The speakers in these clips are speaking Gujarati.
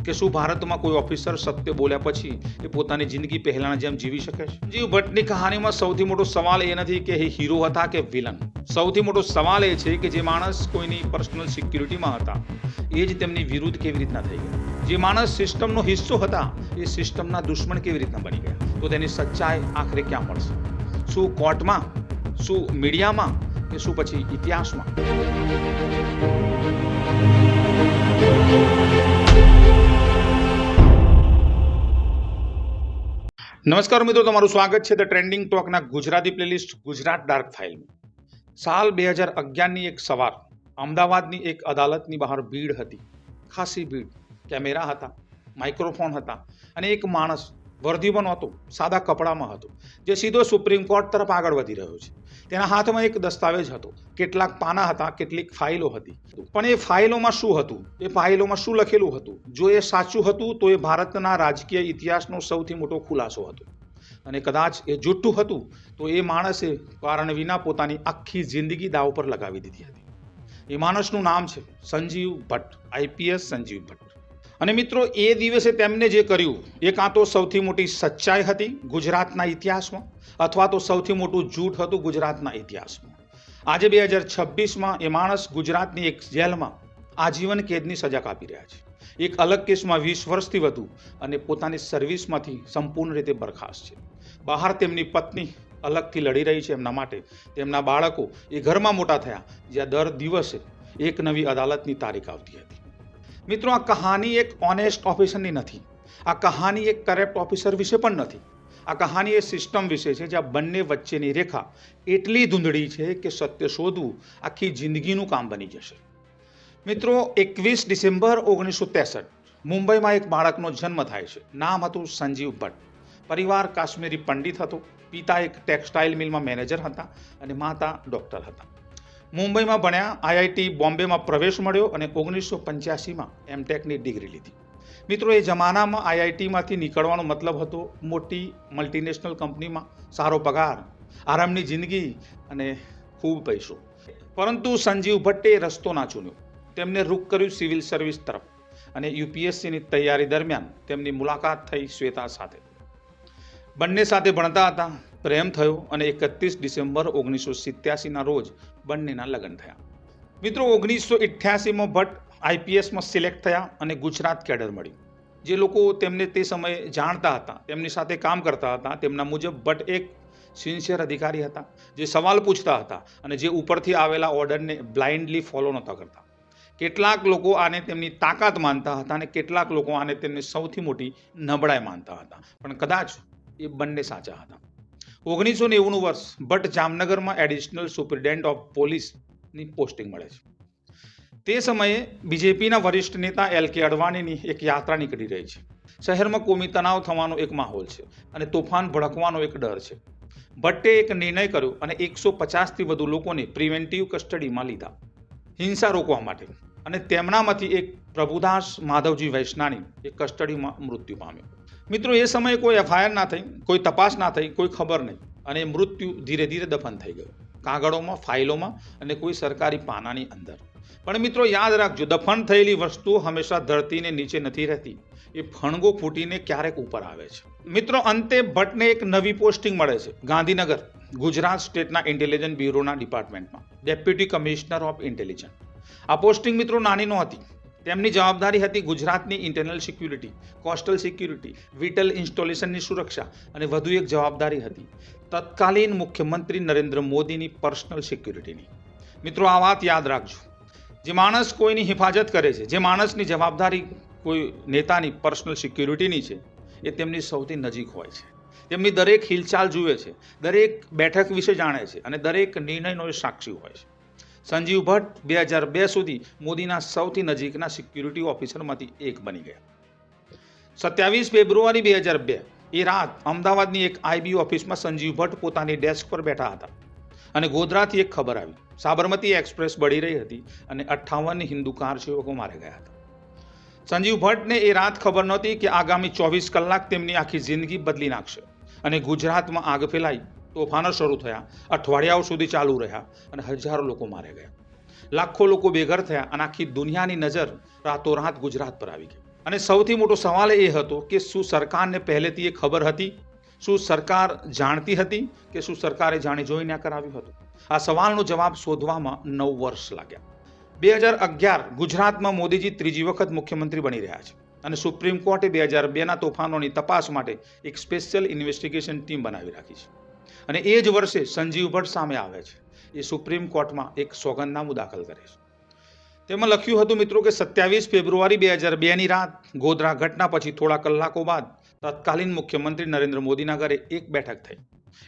કે શું ભારતમાં કોઈ ઓફિસર સત્ય બોલ્યા પછી એ પોતાની જિંદગી પહેલાના જેમ જીવી શકે છે? સંજીવ ભટ્ટની કહાનીમાં સૌથી મોટો સવાલ એ નથી કે એ હીરો હતા કે વિલન. સૌથી મોટો સવાલ એ છે કે જે માણસ કોઈની પર્સનલ સિક્યુરિટીમાં હતા એ જ તેમની વિરુદ્ધ કેવી રીતના થઈ ગયા. જે માણસ સિસ્ટમનો હિસ્સો હતા એ સિસ્ટમના દુશ્મન કેવી રીતના બની ગયા. તો તેની સચ્ચાઈ આખરે ક્યાં મળશે? શું કોર્ટમાં, શું મીડિયામાં, કે શું પછી ઇતિહાસમાં? નમસ્કાર મિત્રો, તમારું સ્વાગત છે ધ ટ્રેન્ડિંગ ટોકના ગુજરાતી પ્લેલિસ્ટ ગુજરાત ડાર્ક ફાઇલમાં. સાલ 2011ની એક સવાર અમદાવાદની એક અદાલતની બહાર ભીડ હતી, ખાસી ભીડ. કેમેરા હતા, માઇક્રોફોન હતા અને એક માણસ વર્દીમાં નહોતો, સાદા કપડામાં હતો, જે સીધો સુપ્રીમ કોર્ટ તરફ આગળ વધી રહ્યો છે. તેના હાથમાં એક દસ્તાવેજ હતો, કેટલાક પાના હતા, કેટલીક ફાઇલો હતી. પણ એ ફાઇલોમાં શું હતું, એ ફાઇલોમાં શું લખેલું હતું, જો એ સાચું હતું તો એ ભારતના રાજકીય ઇતિહાસનો સૌથી મોટો ખુલાસો હતો. અને કદાચ એ જૂઠું હતું તો એ માણસે કારણ વિના પોતાની આખી જિંદગી દાવ પર લગાવી દીધી હતી. એ માણસનું નામ છે સંજીવ ભટ્ટ, આઈપીએસ સંજીવ ભટ્ટ. અને મિત્રો, એ દિવસે તેમને જે કર્યું એ કાં તો સૌથી મોટી સચ્ચાઈ હતી ગુજરાતના ઇતિહાસમાં, અથવા તો સૌથી મોટું જૂઠ હતું ગુજરાતના ઇતિહાસમાં. આજે 2026માં એ માણસ ગુજરાતની એક જેલમાં આજીવન કેદની સજા કાપી રહ્યા છે. એક અલગ કેસમાં 20 વર્ષથી વધુ અને પોતાની સર્વિસમાંથી સંપૂર્ણ રીતે બરખાસ્ત છે. બહાર તેમની પત્ની અલગથી લડી રહી છે એમના માટે. તેમના બાળકો એ ઘરમાં મોટા થયા, જ્યાં દર દિવસે એક નવી અદાલતની તારીખ આવતી હતી. મિત્રો, આ કહાની એક ઓનેસ્ટ ઓફિસરની નથી. આ કહાની એક કરપ્ટ ઓફિસર વિશે પણ નથી. આ કહાની એ સિસ્ટમ વિશે છે જ્યાં બંને વચ્ચેની રેખા એટલી ધૂંધળી છે કે સત્ય શોધવું આખી જિંદગીનું કામ બની જશે. મિત્રો, 21 ડિસેમ્બર 1963 મુંબઈમાં એક બાળકનો જન્મ થાય છે. નામ હતું સંજીવ ભટ્ટ. પરિવાર કાશ્મીરી પંડિત હતો. પિતા એક ટેક્સટાઇલ મિલમાં મેનેજર હતા અને માતા ડૉક્ટર હતા. મુંબઈમાં ભણ્યા, આઈઆઈટી બોમ્બેમાં પ્રવેશ મળ્યો અને 1985માં એમટેકની ડિગ્રી લીધી. મિત્રો, એ જમાનામાં આઈઆઈટીમાંથી નીકળવાનો મતલબ હતો મોટી મલ્ટીનેશનલ કંપનીમાં સારો પગાર, આરામની જિંદગી અને ખૂબ પૈસો. પરંતુ સંજીવ ભટ્ટે રસ્તો ના ચૂન્યો. તેમને રૂખ કર્યું સિવિલ સર્વિસ તરફ અને યુપીએસસીની તૈયારી દરમિયાન તેમની મુલાકાત થઈ શ્વેતા સાથે. બંને સાથે ભણતા હતા, પ્રેમ થયો અને 31 ડિસેમ્બર 1987ના રોજ બંનેના લગ્ન થયા. મિત્રો, 1988માં ભટ્ટ આઈપીએસમાં સિલેક્ટ થયા અને ગુજરાત કેડર મળ્યું. જે લોકો તેમને તે સમયે જાણતા હતા, તેમની સાથે કામ કરતા હતા, તેમના મુજબ ભટ્ટ એક સિન્સિયર અધિકારી હતા, જે સવાલ પૂછતા હતા અને જે ઉપરથી આવેલા ઓર્ડરને બ્લાઇન્ડલી ફોલો નહોતા કરતા. કેટલાક લોકો આને તેમની તાકાત માનતા હતા અને કેટલાક લોકો આને તેમની સૌથી મોટી નબળાઈ માનતા હતા. પણ કદાચ એ બંને સાચા હતા. 1990નું વર્ષ, ભટ્ટ જામનગરમાં એડિશનલ સુપ્રિન્ટેન્ડન્ટ ઓફ પોલીસની પોસ્ટિંગ મળે છે. તે સમયે બીજેપીના વરિષ્ઠ નેતા એલ કે અડવાણીની એક યાત્રા નીકળી રહી છે. શહેરમાં કોમી તણાવ થવાનો એક માહોલ છે અને તોફાન ભડકવાનો એક ડર છે. ભટ્ટે એક નિર્ણય કર્યો અને 150થી વધુ લોકોને પ્રિવેન્ટિવ કસ્ટડીમાં લીધા હિંસા રોકવા માટે. અને તેમનામાંથી એક પ્રભુદાસ માધવજી વૈષ્ણાણી એ કસ્ટડીમાં મૃત્યુ પામ્યો. મિત્રો, એ સમયે કોઈ એફઆઈઆર ના થઈ, કોઈ તપાસ ના થઈ, કોઈ ખબર નહીં, અને મૃત્યુ ધીરે ધીરે દફન થઈ ગયું, કાગળોમાં, ફાઇલોમાં અને કોઈ સરકારી પાનાની અંદર. પણ મિત્રો, યાદ રાખજો, દફન થયેલી વસ્તુઓ હંમેશા ધરતીને નીચે નથી રહેતી. એ ફણગો ફૂટીને ક્યારેક ઉપર આવે છે. મિત્રો, અંતે ભટ્ટને એક નવી પોસ્ટિંગ મળે છે ગાંધીનગર, ગુજરાત સ્ટેટના ઇન્ટેલિજન્સ બ્યુરોના ડિપાર્ટમેન્ટમાં, ડેપ્યુટી કમિશનર ઓફ ઇન્ટેલિજન્સ. આ પોસ્ટિંગ મિત્રો નાની નહોતી. તેમની જવાબદારી હતી ગુજરાતની internal security, coastal security, vital ઇન્સ્ટોલેશનની સુરક્ષા અને વધુ એક જવાબદારી હતી તત્કાલીન મુખ્યમંત્રી નરેન્દ્ર મોદીની પર્સનલ સિક્યુરિટીની. મિત્રો, આ વાત યાદ રાખજો. જે માણસ કોઈની હિફાજત કરે છે, જે માણસની જવાબદારી કોઈ નેતાની પર્સનલ સિક્યુરિટીની છે, એ તેમની સૌથી નજીક હોય છે. તેમની દરેક હિલચાલ જુએ છે, દરેક બેઠક વિશે જાણે છે અને દરેક નિર્ણયનો એ સાક્ષી હોય છે. સંજીવ ભટ્ટ 2002 સુધી મોદીના સૌથી નજીકના સિક્યુરિટી ઓફિસરમાંથી એક બની ગયા. 27 ફેબ્રુઆરી 2002 એ રાત અમદાવાદની એક આઈબી ઓફિસમાં સંજીવ ભટ્ટ પોતાની ડેસ્ક પર બેઠા હતા અને ગોધરાથી એક ખબર આવી. સાબરમતી એક્સપ્રેસ બળી રહી હતી અને 58 હિન્દુ કાર સેવકો માર્યા ગયા હતા. સંજીવ ભટ્ટને એ રાત ખબર નહોતી કે આગામી 24 કલાક તેમની આખી જિંદગી બદલી નાખશે અને ગુજરાતમાં આગ ફેલાઈ, તોફાનો શરૂ થયા, અઠવાડિયાઓ સુધી ચાલુ રહ્યા અને હજારો લોકો માર્યા ગયા. લાખો લોકો બેઘર થયા અને આખી દુનિયાની નજર રાતોરાત ગુજરાત પર આવી ગઈ. અને સૌથી મોટો સવાલ એ હતો કે શું સરકારને પહેલેથી એ ખબર હતી, શું સરકાર જાણતી હતી કે શું સરકારે જાણી જોઈને આ કરાવ્યું હતું? આ સવાલનો જવાબ શોધવામાં 9 વર્ષ લાગ્યા. 2011 ગુજરાતમાં મોદીજી ત્રીજી વખત મુખ્યમંત્રી બની રહ્યા છે અને સુપ્રીમ કોર્ટે 2002ના તોફાનોની તપાસ માટે એક સ્પેશિયલ ઇન્વેસ્ટિગેશન ટીમ બનાવી રાખી છે. અને એ જ વર્ષે સંજીવ ભટ્ટ સામે આવે છે. એ સુપ્રીમ કોર્ટમાં એક સોગંદનામું દાખલ કરે છે. તેમાં લખ્યું હતું મિત્રો કે 27 ફેબ્રુઆરી 2002ની રાત ગોધરા ઘટના પછી થોડા કલાકો બાદ તત્કાલીન મુખ્યમંત્રી નરેન્દ્ર મોદીના ઘરે એક બેઠક થઈ.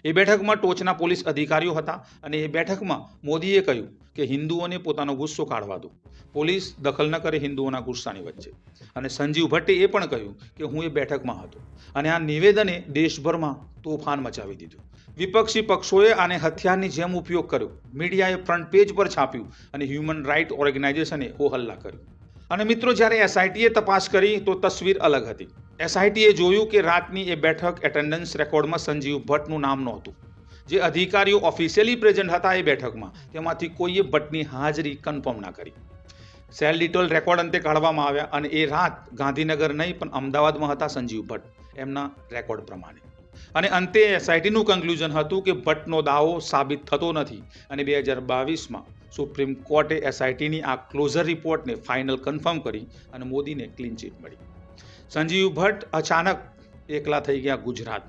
એ બેઠકમાં ટોચના પોલીસ અધિકારીઓ હતા અને એ બેઠકમાં મોદીએ કહ્યું કે હિન્દુઓને પોતાનો ગુસ્સો કાઢવા દો, પોલીસ દખલ ન કરે હિન્દુઓના ગુસ્સાની વચ્ચે. અને સંજીવ ભટ્ટે એ પણ કહ્યું કે હું એ બેઠકમાં હતો અને આ નિવેદને દેશભરમાં તોફાન મચાવી દીધું. વિપક્ષી પક્ષોએ આને હથિયારની જેમ ઉપયોગ કર્યો. મીડિયાએ ફ્રન્ટ પેજ પર છાપ્યું અને હ્યુમન રાઇટ ઓર્ગેનાઇઝેશને હો હલ્લા કર્યો. અને મિત્રો, જ્યારે એસઆઈટીએ તપાસ કરી તો તસવીર અલગ હતી. એસઆઈટીએ જોયું કે રાતની એ બેઠક એટેન્ડન્સ રેકોર્ડમાં સંજીવ ભટ્ટનું નામ નહોતું. જે અધિકારીઓ ઓફિશિયલી પ્રેઝન્ટ હતા એ બેઠકમાં, તેમાંથી કોઈએ ભટ્ટની હાજરી કન્ફર્મ ના કરી. સેલ ડિટેલ રેકોર્ડ અંતે કાઢવામાં આવ્યા અને એ રાત ગાંધીનગર નહીં પણ અમદાવાદમાં હતા સંજીવ ભટ્ટ, એમના રેકોર્ડ પ્રમાણે. અને અંતે એસઆઈટીનું કન્ક્લુઝન હતું કે ભટ્ટનો દાવો સાબિત થતો નથી અને 2022માં સુપ્રીમ કોર્ટે એસઆઈટીની આ ક્લોઝર રિપોર્ટને ફાઇનલ કન્ફર્મ કરી અને મોદીને ક્લીન ચીટ મળી. સંજીવ ભટ્ટ અચાનક એકલા થઈ ગયા ગુજરાત.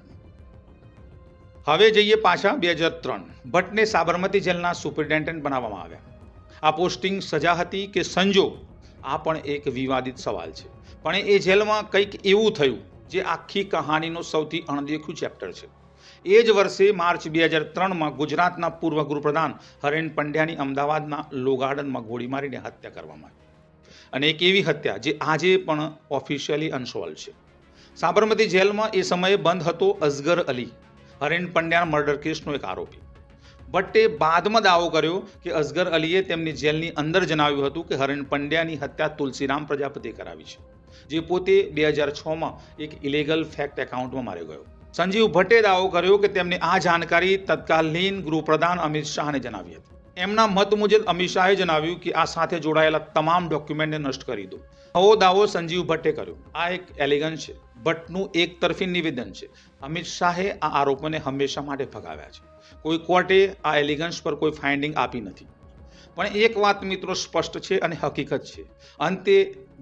હવે જઈએ પાછા 2003. ભટ્ટને સાબરમતી જેલના સુપરિન્ટેન્ડન્ટ બનાવવામાં આવ્યા. આ પોસ્ટિંગ સજા હતી કે સંજોગ? આ પણ એક વિવાદિત સવાલ છે. પણ એ જેલમાં કંઈક એવું થયું જે આખી કહાનીનો સૌથી અણદેખ્યું ચેપ્ટર છે. એ જ વર્ષે માર્ચ 2003માં ગુજરાતના પૂર્વ ગૃહપ્રધાન હરેન પંડ્યાની અમદાવાદના લો ગાર્ડનમાં ગોળી મારીને હત્યા કરવામાં આવી. અને એક એવી હત્યા જે આજે પણ ઓફિશિયલી અનસોલ્વ છે. સાબરમતી જેલમાં એ સમયે બંધ હતો અસગર અલી, હરેન પંડ્યાના મર્ડર કેસનો એક આરોપી. ભટ્ટે બાદમાં દાવો કર્યો કે અસગર અલીએ તેમની જેલની અંદર જણાવ્યું હતું કે હરેન પંડ્યાની હત્યા તુલસીરામ પ્રજાપતિએ કરાવી છે, જે પોતે 2006માં એક ઇલીગલ ફેક્ટ એકાઉન્ટમાં માર્યો ગયો. સંજીવ ભટ્ટે દાવો કર્યો કે તેમને આ જાણકારી તત્કાલીન ગૃહપ્રધાન અમિત શાહને જણાવી હતી. એમના મત મુજબ અમિત શાહે જણાવ્યું કે આ સાથે જોડાયેલા તમામ ડોક્યુમેન્ટને નષ્ટ કરી દો. આવો દાવો સંજીવ ભટ્ટે કર્યો. આ એક એલિગન્સ છે. ભટ્ટનું એક તરફી નિવેદન છે. અમિત શાહે આ આરોપોને હંમેશા માટે ભગાવ્યા છે. કોઈ કોર્ટે આ એલિગન્સ પર કોઈ ફાઇન્ડિંગ આપી નથી. પણ એક વાત મિત્રો સ્પષ્ટ છે અને હકીકત છે. અંતે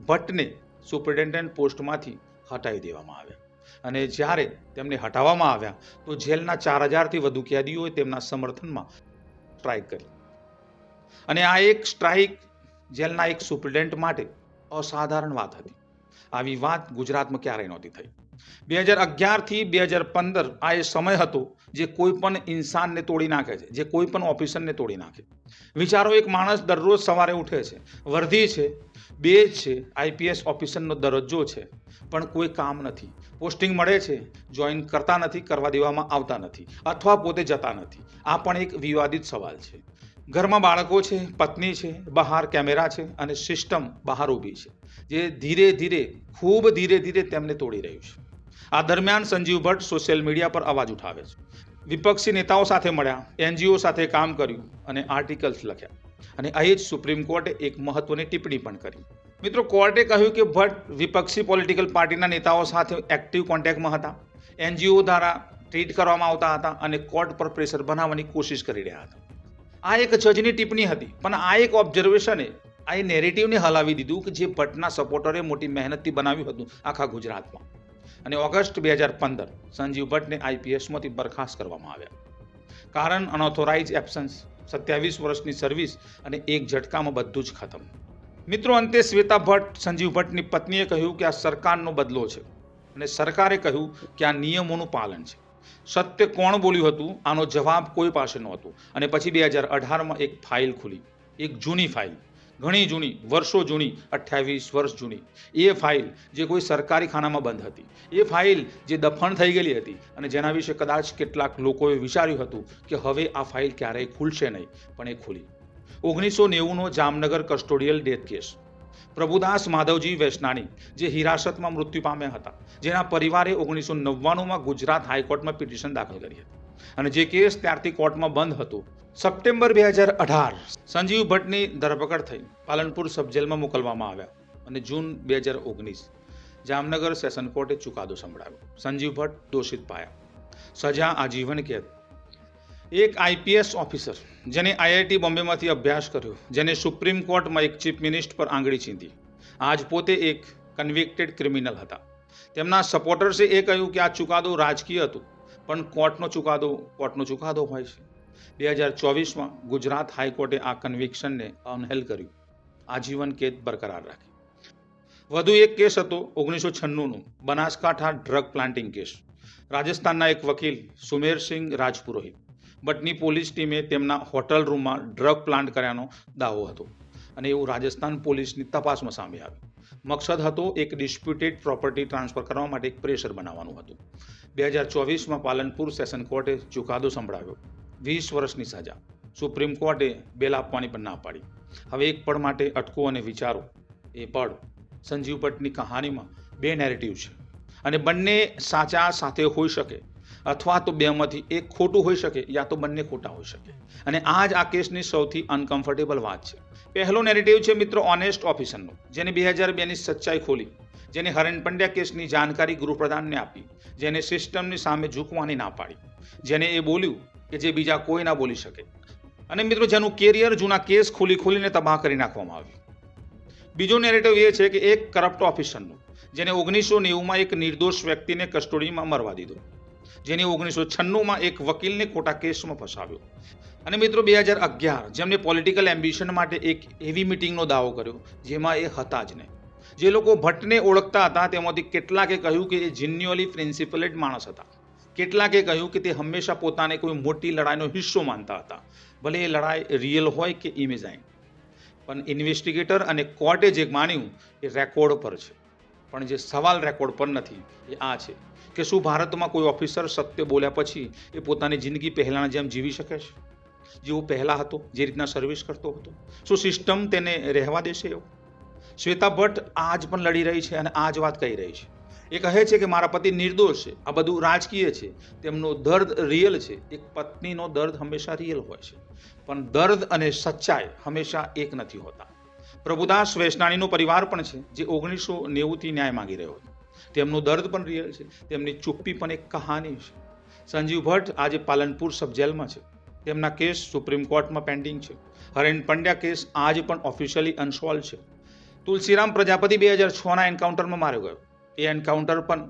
ભટ્ટને સુપરિન્ટેન્ડન્ટ પોસ્ટમાંથી હટાવી દેવામાં આવ્યા. અને જ્યારે તેમને હટાવવામાં આવ્યા તો જેલના 4000થી વધુ કેદીઓએ તેમના સમર્થનમાં સ્ટ્રાઇક કરી. અને આ એક સ્ટ્રાઇક જેલના એક સુપરિન્ટેન્ડન્ટ માટે અસાધારણ વાત હતી. આવી વાત ગુજરાતમાં ક્યારેય નહોતી થઈ. 2011થી 2015 આ એ સમય હતો જે કોઈ પણ ઇન્સાનને તોડી નાખે છે, જે કોઈ પણ ઓફિસરને તોડી નાખે. વિચારો, એક માણસ દરરોજ સવારે ઉઠે છે, વર્ધી છે, બેજ છે, આઈપીએસ ઓફિસરનો દરજ્જો છે, પણ કોઈ કામ નથી. પોસ્ટિંગ મળે છે, જોઈન કરતા નથી, કરવા દેવામાં આવતા નથી, અથવા પોતે જતા નથી. આ પણ એક વિવાદિત સવાલ છે. ઘરમાં બાળકો છે, પત્ની છે, બહાર કેમેરા છે અને સિસ્ટમ બહાર ઊભી છે, જે ધીરે ધીરે, ખૂબ ધીરે ધીરે તેમને તોડી રહ્યું છે. આ દરમિયાન સંજીવ ભટ્ટ સોશિયલ મીડિયા પર અવાજ ઉઠાવે છે. વિપક્ષી નેતાઓ સાથે મળ્યા, એનજીઓ સાથે કામ કર્યું અને આર્ટિકલ્સ લખ્યા. અને અહીં જ સુપ્રીમ કોર્ટે એક મહત્વની ટિપ્પણી પણ કરી. મિત્રો, કોર્ટે કહ્યું કે ભટ્ટ વિપક્ષી પોલિટિકલ પાર્ટીના નેતાઓ સાથે એક્ટિવ કોન્ટેક્ટમાં હતા, એનજીઓ દ્વારા ટ્રીટ કરવામાં આવતા હતા અને કોર્ટ પર પ્રેશર બનાવવાની કોશિશ કરી રહ્યા હતા. આ એક જજની ટિપ્પણી હતી, પણ આ એક ઓબ્ઝર્વેશને આ એ નેરેટિવને હલાવી દીધું કે જે ભટ્ટના સપોર્ટરે મોટી મહેનતથી બનાવ્યું હતું આખા ગુજરાતમાં. અને ઓગસ્ટ 2015 સંજીવ ભટ્ટને આઈપીએસમાંથી બરખાસ્ત કરવામાં આવ્યા. કારણ અનઓથોરાઇઝ એબ્સન્સ, 27 વર્ષની સર્વિસ અને એક ઝટકામાં બધું જ ખતમ. મિત્રો, અંતે શ્વેતા ભટ્ટ, સંજીવ ભટ્ટની પત્નીએ કહ્યું કે આ સરકારનો બદલો છે અને સરકારે કહ્યું કે આ નિયમોનું પાલન છે. સત્ય કોણ બોલ્યું હતું આનો જવાબ કોઈ પાસે નહોતું. અને પછી 2018માં એક ફાઇલ ખુલી, એક જૂની ફાઇલ, ઘણી જૂની, વર્ષો જૂની, 28 વર્ષ જૂની. એ ફાઇલ જે કોઈ સરકારી ખાનામાં બંધ હતી, એ ફાઇલ જે દફન થઈ ગયેલી હતી અને જેના વિશે કદાચ કેટલાક લોકોએ વિચાર્યું હતું કે હવે આ ફાઇલ ક્યારેય ખુલશે નહીં, પણ એ ખુલી. 1990નો Jamnagar custodial death case. Prabhudas Madhavji Vaishnani, જે હિરાસતમાં મૃત્યુ પામ્યા હતા, જેના પરિવારે 1999માં ગુજરાત હાઈકોર્ટમાં પિટિશન દાખલ કરી હતી અને જે કેસ ત્યારથી કોર્ટમાં બંધ હતો. સપ્ટેમ્બર 2018 સંજીવ ભટ્ટની ધરપકડ થઈ, પાલનપુર સબ જેલમાં મોકલવામાં આવ્યા અને જૂન 2019 જામનગર સેશન કોર્ટે ચુકાદો સંભળાવ્યો. સંજીવ ભટ્ટ દોષિત પાયા, સજા આજીવન કેદ. એક આઈપીએસ ઓફિસર જેને આઈઆઈટી બોમ્બેમાંથી અભ્યાસ કર્યો, જેને સુપ્રીમ કોર્ટમાં એક ચીફ મિનિસ્ટર પર આંગળી ચીંધી, આજ પોતે એક કન્વિક્ટેડ ક્રિમિનલ હતા. તેમના સપોર્ટર્સે એ કહ્યું કે આ ચુકાદો રાજકીય હતું, પણ કોર્ટનો ચુકાદો હોય છે. 2024માં ગુજરાત હાઈકોર્ટે આ કન્વિક્શનને અનહેલ કર્યું, આજીવન કેદ બરકરાર રાખી. વધુ એક કેસ હતો 1996નો બનાસકાંઠા ડ્રગ પ્લાન્ટિંગ કેસ. રાજસ્થાનના એક વકીલ સુમેરસિંહ રાજપુરોહિત ભટ્ટની પોલીસ ટીમે તેમના હોટલ રૂમમાં ડ્રગ પ્લાન્ટ કર્યાનો દાવો હતો અને એવું રાજસ્થાન પોલીસની તપાસમાં સામે આવ્યું. મકસદ હતો એક ડિસ્પ્યુટેડ પ્રોપર્ટી ટ્રાન્સફર કરવા માટે એક પ્રેશર બનાવવાનું હતું. 2024માં પાલનપુર સેશન કોર્ટે ચુકાદો સંભળાવ્યો, 20 વર્ષની સજા. સુપ્રીમ કોર્ટે બેલ આપવાની પણ ના પાડી. હવે એક પળ માટે અટકો અને વિચારો. એ પળ સંજીવ ભટ્ટની કહાનીમાં બે નેરેટિવ છે અને બંને સાચા સાથે હોઈ શકે, અથવા તો બેમાંથી એક ખોટું હોઈ શકે, યા તો બંને ખોટા હોઈ શકે. અને આ જ આ કેસની સૌથી અનકમ્ફર્ટેબલ વાત છે. પહેલો નેરેટિવ છે મિત્રો ઓનેસ્ટ ઓફિસરનો, જેને 2002ની સચ્ચાઈ ખોલી, જેને હરેન પંડ્યા કેસની જાણકારી ગૃહપ્રધાનને આપી, જેને સિસ્ટમની સામે ઝૂકવાની ના પાડી, જેને એ બોલ્યું કે જે બીજા કોઈ ના બોલી શકે, અને મિત્રો જેનું કેરિયર જૂના કેસ ખોલીને તબાહ કરી નાખવામાં આવ્યું. બીજો નેરેટિવ એ છે કે એક કરપ્ટ ઓફિસરનો, જેને 1990માં એક નિર્દોષ વ્યક્તિને કસ્ટડીમાં મરવા દીધો, જેને 1996માં એક વકીલને ખોટા કેસમાં ફસાવ્યો, અને મિત્રો 2011 જેમને પોલિટિકલ એમ્બિશન માટે એક એવી મિટિંગનો દાવો કર્યો જેમાં એ હતા જ નહીં. જે લોકો ભટ્ટને ઓળખતા હતા તેમાંથી કેટલાકે કહ્યું કે એ જીન્યુઅલી પ્રિન્સિપલેટ માણસ હતા, કેટલાકે કહ્યું કે તે હંમેશા પોતાને કોઈ મોટી લડાઈનો હિસ્સો માનતા હતા, ભલે એ લડાઈ રિયલ હોય કે ઇમેજાઇન. પણ ઇન્વેસ્ટિગેટર અને કોર્ટે જે માન્યું એ રેકોર્ડ પર છે, પણ જે સવાલ રેકોર્ડ પર નથી એ આ છે કે શું ભારતમાં કોઈ ઓફિસર સત્ય બોલ્યા પછી એ પોતાની જિંદગી પહેલાંના જેમ જીવી શકે છે, જેવો પહેલાં હતો, જે રીતના સર્વિસ કરતો હતો? શું સિસ્ટમ તેને રહેવા દેશે? એવું શ્વેતા ભટ્ટ આજ પણ લડી રહી છે અને આ જ વાત કહી રહી છે. એ કહે છે કે મારા પતિ નિર્દોષ છે, આ બધું રાજકીય છે, તેમનો દર્દ રિયલ છે. એક પત્નીનો દર્દ હંમેશા રિયલ હોય છે, પણ દર્દ અને સચ્ચાઈ હંમેશા એક નથી હોતા. પ્રભુદાસ વૈષ્ણાણીનો પરિવાર પણ છે, જે 1990થી ન્યાય માંગી રહ્યો હતો. તેમનું દર્દ પણ રિયલ છે, તેમની ચુપ્પી પણ એક કહાની છે. સંજીવ ભટ્ટ આજે પાલનપુર સબ જેલમાં છે, તેમના કેસ સુપ્રીમ કોર્ટમાં પેન્ડિંગ છે. હરેન પંડ્યા કેસ આજ પણ ઓફિશિયલી અનસોલ્વ છે. તુલસીરામ પ્રજાપતિ 2006ના એન્કાઉન્ટરમાં માર્યો ગયો, એ એન્કાઉન્ટર પણ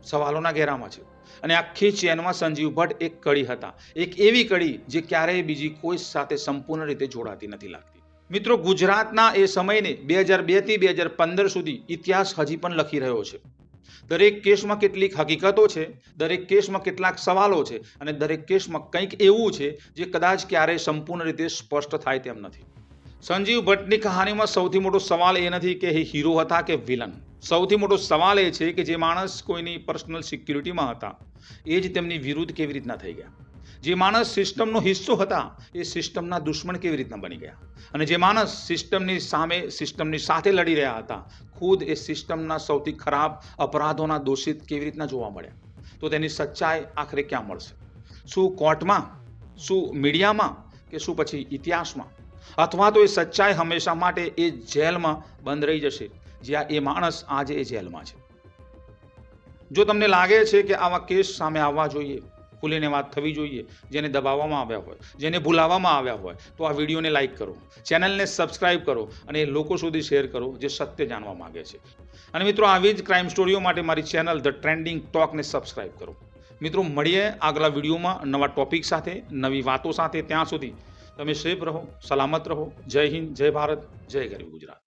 સવાલોના ઘેરામાં છે. અને આખી ચેનમાં સંજીવ ભટ્ટ એક કડી હતા, એક એવી કડી જે ક્યારેય બીજી કોઈ સાથે સંપૂર્ણ રીતે જોડાતી નથી લાગતી. મિત્રો, ગુજરાતના એ સમયને 2002થી 2015 સુધી ઇતિહાસ હજી પણ લખી રહ્યો છે. દરેક કેસમાં કેટલીક હકીકતો છે, દરેક કેસમાં કેટલાક સવાલો છે, અને દરેક કેસમાં કંઈક એવું છે જે કદાચ ક્યારેય સંપૂર્ણ રીતે સ્પષ્ટ થાય તેમ નથી. સંજીવ ભટ્ટની કહાનીમાં સૌથી મોટો સવાલ એ નથી કે એ હીરો હતા કે વિલન. સૌથી મોટો સવાલ એ છે કે જે માણસ કોઈની પર્સનલ સિક્યુરિટીમાં હતા એ જ તેમની વિરુદ્ધ કેવી રીતના થઈ ગયા. જે માણસ સિસ્ટમનો હિસ્સો હતા એ સિસ્ટમના દુશ્મન કેવી રીતના બની ગયા. અને જે માણસ સિસ્ટમની સામે સિસ્ટમની સાથે લડી રહ્યા હતા, ખુદ એ સિસ્ટમના સૌથી ખરાબ અપરાધોના દોષિત કેવી રીતના જોવા મળ્યા. તો તેની સચ્ચાઈ આખરે ક્યાં મળશે? શું કોર્ટમાં, શું મીડિયામાં, કે શું પછી ઇતિહાસમાં? અથવા તો એ સચ્ચાઈ હંમેશા માટે એ જેલમાં બંધ રહી જશે જ્યાં એ માણસ આજે એ જેલમાં છે. જો તમને લાગે છે કે આવા કેસ સામે આવવા જોઈએ, ખુલીને વાત થવી જોઈએ, જેને દબાવવામાં આવ્યા હોય, જેને ભૂલાવવામાં આવ્યા હોય, તો આ વિડીયોને લાઇક કરો, ચેનલને સબસ્ક્રાઇબ કરો અને એ લોકો સુધી શેર કરો જે સત્ય જાણવા માંગે છે. અને મિત્રો, આવી જ ક્રાઇમ સ્ટોરીઓ માટે મારી ચેનલ ધ ટ્રેન્ડિંગ ટોકને સબસ્ક્રાઇબ કરો. મિત્રો, મળીએ આગલા વિડીયોમાં નવા ટોપિક સાથે, નવી વાતો સાથે. ત્યાં સુધી તમે સેફ રહો, સલામત રહો. જય હિન્દ, જય ભારત, જય ગરીબ ગુજરાત.